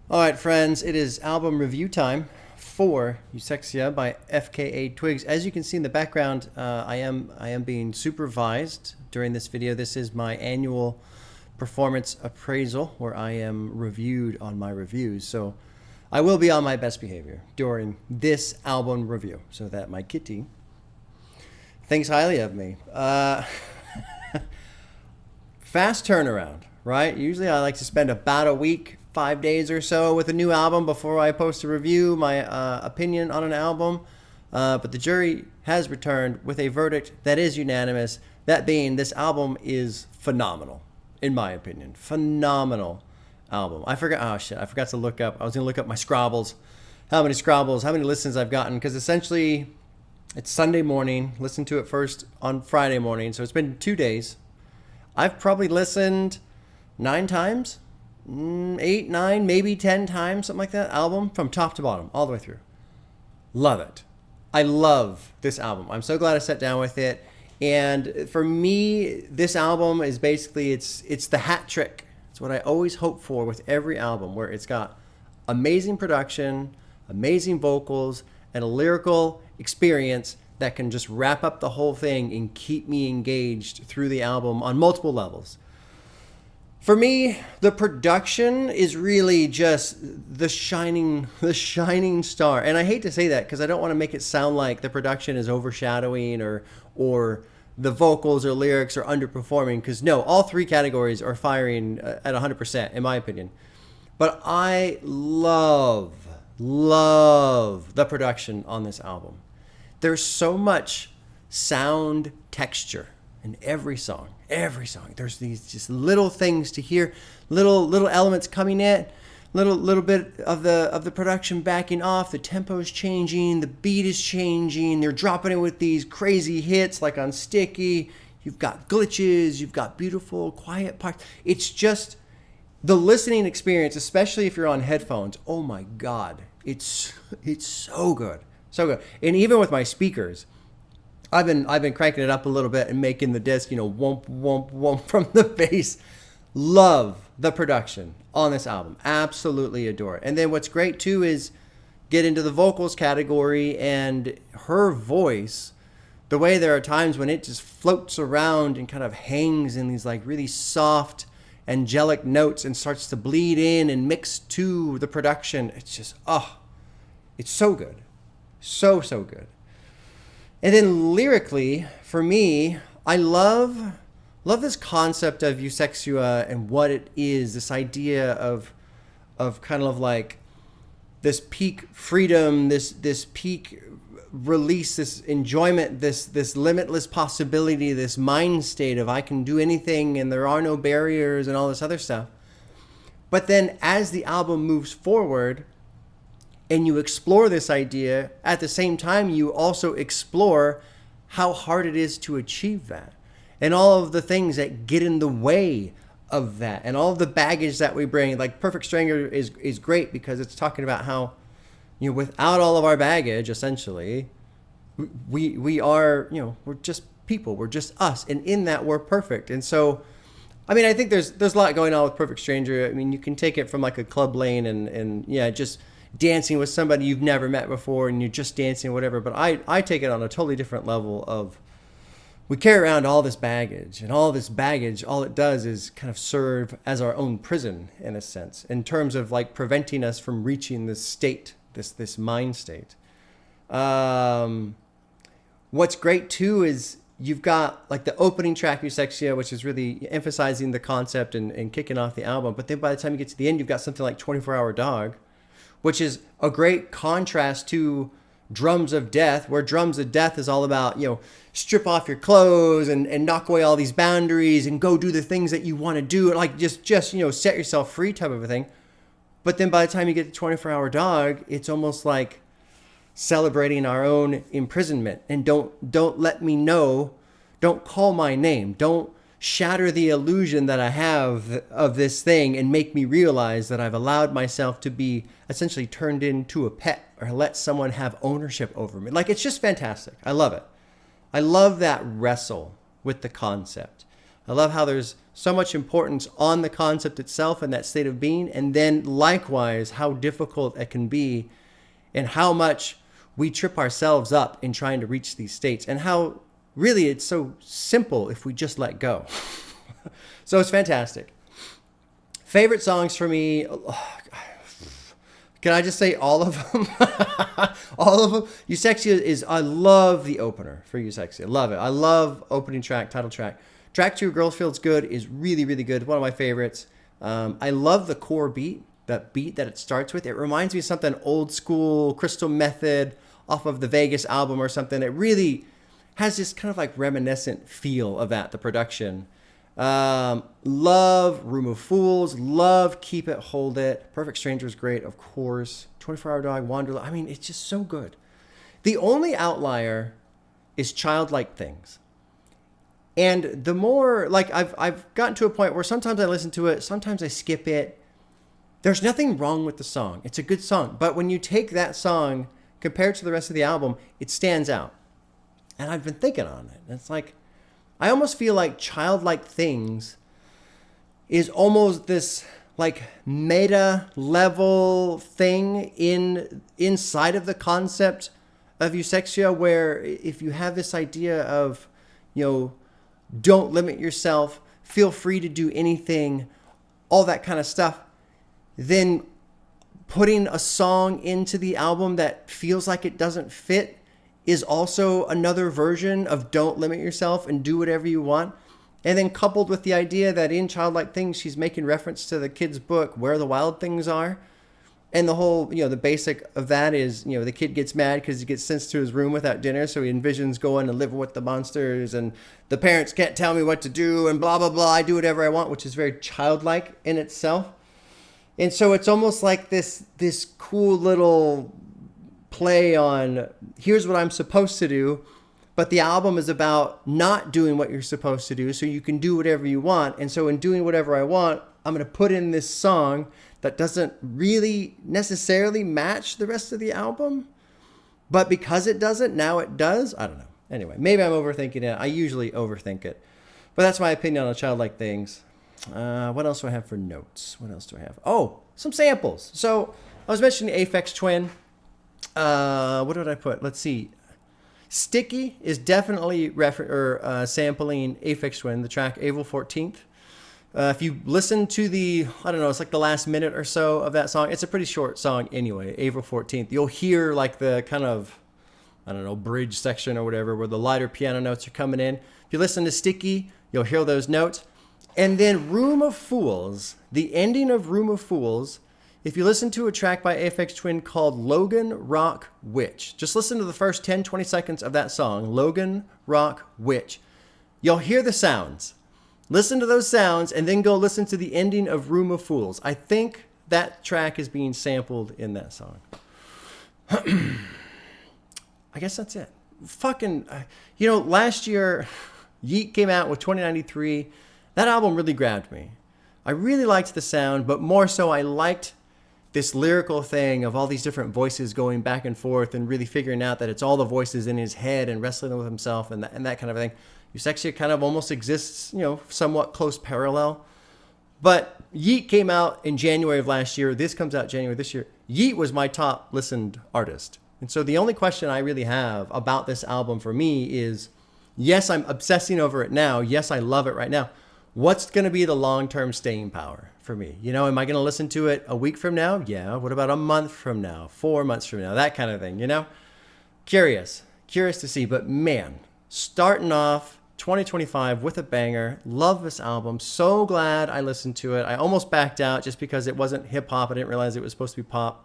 All right, friends, it is album review time for Eusexua by FKA Twigs. As you can see in the background, I am being supervised during this video. This is my annual performance appraisal where I am reviewed on my reviews. So I will be on my best behavior during this album review so that my kitty thinks highly of me. Fast turnaround, right? Usually I like to spend about a week, 5 days or so with a new album before I post a review, my opinion on an album. But the jury has returned with a verdict that is unanimous. That being, this album is phenomenal, in my opinion. Phenomenal album. I forgot to look up. I was going to look up my Scrabbles. How many listens I've gotten. Because essentially, it's Sunday morning. Listened to it first on Friday morning. So it's been 2 days. I've probably listened 9 times. 8, 9, maybe 10 times, something like that. Album from top to bottom, all the way through. Love it. I love this album. I'm so glad I sat down with it. And for me, this album is basically, it's the hat trick. It's what I always hope for with every album, where it's got amazing production, amazing vocals, and a lyrical experience that can just wrap up the whole thing and keep me engaged through the album on multiple levels. For me, the production is really just the shining star. And I hate to say that because I don't want to make it sound like the production is overshadowing or the vocals or lyrics are underperforming, because no, all three categories are firing at 100% in my opinion. But I love the production on this album. There's so much sound texture in every song. There's these just little things to hear, little elements coming in, little bit of the production backing off, the tempo's changing, the beat is changing, they're dropping it with these crazy hits like on Sticky. You've got glitches, you've got beautiful quiet parts. It's just the listening experience, especially if you're on headphones. Oh my God, it's so good. So good. And even with my speakers, I've been cranking it up a little bit and making the disc, womp, womp, womp from the bass. Love the production on this album. Absolutely adore it. And then what's great too is get into the vocals category, and her voice, the way there are times when it just floats around and kind of hangs in these like really soft, angelic notes and starts to bleed in and mix to the production. It's just, it's so good. So good. And then lyrically, for me, I love this concept of Eusexua and what it is, this idea of kind of like this peak freedom, this peak release, this enjoyment, this limitless possibility, this mind state of I can do anything and there are no barriers and all this other stuff. But then as the album moves forward, and you explore this idea, at the same time, you also explore how hard it is to achieve that. And all of the things that get in the way of that. And all of the baggage that we bring. Like Perfect Stranger is great because it's talking about how, without all of our baggage, essentially, we are, we're just people. We're just us. And in that, we're perfect. And so, I think there's a lot going on with Perfect Stranger. You can take it from like a club lane and just dancing with somebody you've never met before and you're just dancing, whatever. But I take it on a totally different level of, we carry around all this baggage, and all this baggage, all it does is kind of serve as our own prison in a sense, in terms of like preventing us from reaching this state, this mind state. What's great too is you've got like the opening track, Eusexua, which is really emphasizing the concept and kicking off the album. But then by the time you get to the end, you've got something like 24-Hour Dog, which is a great contrast to Drums of Death, where Drums of Death is all about, strip off your clothes and knock away all these boundaries and go do the things that you want to do. Like just set yourself free type of a thing. But then by the time you get to 24-Hour Dog, it's almost like celebrating our own imprisonment. And don't let me know, don't call my name, don't shatter the illusion that I have of this thing and make me realize that I've allowed myself to be essentially turned into a pet or let someone have ownership over me. Like, it's just fantastic. I love it. I love that wrestle with the concept. I love how there's so much importance on the concept itself and that state of being, and then likewise how difficult it can be and how much we trip ourselves up in trying to reach these states, and how really it's so simple if we just let go. So it's fantastic. Favorite songs for me, can I just say all of them? All of them. Eusexua is, I love the opener for Eusexua. Love it. I love opening track, title track. Track 2, Girls Feels Good, is really, really good. One of my favorites. I love the core beat, that beat that it starts with. It reminds me of something old school, Crystal Method off of the Vegas album or something. It really has this kind of like reminiscent feel of that, the production. Love Room of Fools. Love Keep It, Hold It. Perfect Stranger is great, of course. 24 Hour Dog, Wanderlust. I mean, it's just so good. The only outlier is Childlike Things. And the more, like, I've gotten to a point where sometimes I listen to it, sometimes I skip it. There's nothing wrong with the song. It's a good song. But when you take that song compared to the rest of the album, it stands out. And I've been thinking on it. It's like, I almost feel like Childlike Things is almost this like meta level thing inside of the concept of Eusexua, where if you have this idea of, don't limit yourself, feel free to do anything, all that kind of stuff, then putting a song into the album that feels like it doesn't fit is also another version of don't limit yourself and do whatever you want. And then coupled with the idea that in Childlike Things, she's making reference to the kid's book, Where the Wild Things Are. And the whole, the basic of that is, the kid gets mad because he gets sent to his room without dinner. So he envisions going and living with the monsters, and the parents can't tell me what to do, and blah, blah, blah. I do whatever I want, which is very childlike in itself. And so it's almost like this cool little play on, here's what I'm supposed to do, but the album is about not doing what you're supposed to do, so you can do whatever you want. And so in doing whatever I want, I'm going to put in this song that doesn't really necessarily match the rest of the album, but because it doesn't, now it does. I don't know. Anyway, maybe I'm overthinking it. I usually overthink it, but that's my opinion on Childlike Things. What else do I have for notes? What else do I have? Oh, some samples. So I was mentioning Aphex Twin. What did I put? Let's see. Sticky is definitely sampling Aphex Twin, the track April 14th. If you listen to it's like the last minute or so of that song. It's a pretty short song anyway, April 14th. You'll hear like the kind of, bridge section or whatever, where the lighter piano notes are coming in. If you listen to Sticky, you'll hear those notes. And then Room of Fools, the ending of Room of Fools, if you listen to a track by Aphex Twin called Logan Rock Witch, just listen to the first 10, 20 seconds of that song, Logan Rock Witch. You'll hear the sounds. Listen to those sounds and then go listen to the ending of Room of Fools. I think that track is being sampled in that song. I guess that's it. Last year, Yeet came out with 2093. That album really grabbed me. I really liked the sound, but more so I liked this lyrical thing of all these different voices going back and forth and really figuring out that it's all the voices in his head and wrestling with himself and that kind of thing. Eusexua kind of almost exists, somewhat close parallel. But Yeet came out in January of last year. This comes out January this year. Yeet was my top listened artist. And so the only question I really have about this album for me is, yes, I'm obsessing over it now. Yes, I love it right now. What's going to be the long-term staying power for me? Am I going to listen to it a week from now? Yeah. What about a month from now? 4 months from now? That kind of thing, Curious to see. But man, starting off 2025 with a banger. Love this album. So glad I listened to it. I almost backed out just because it wasn't hip-hop. I didn't realize it was supposed to be pop.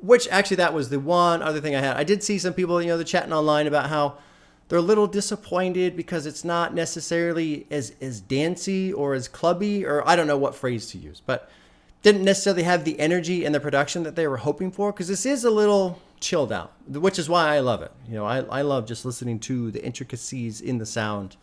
Which actually, that was the one other thing I had. I did see some people, they're chatting online about how they're a little disappointed because it's not necessarily as dancey or as clubby, or I don't know what phrase to use, but didn't necessarily have the energy and the production that they were hoping for, because this is a little chilled out, which is why I love it. I love just listening to the intricacies in the sound.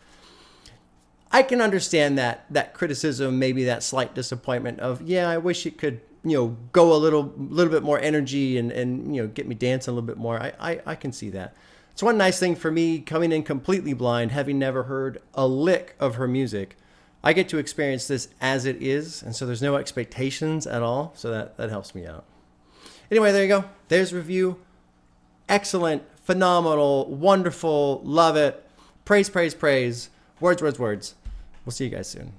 I can understand that criticism, maybe that slight disappointment of, I wish it could, go a little bit more energy and get me dancing a little bit more. I can see that. It's one nice thing for me coming in completely blind, having never heard a lick of her music. I get to experience this as it is, and so there's no expectations at all, so that helps me out. Anyway, there you go. There's review. Excellent, phenomenal, wonderful, love it. Praise, praise, praise. Words, words, words. We'll see you guys soon.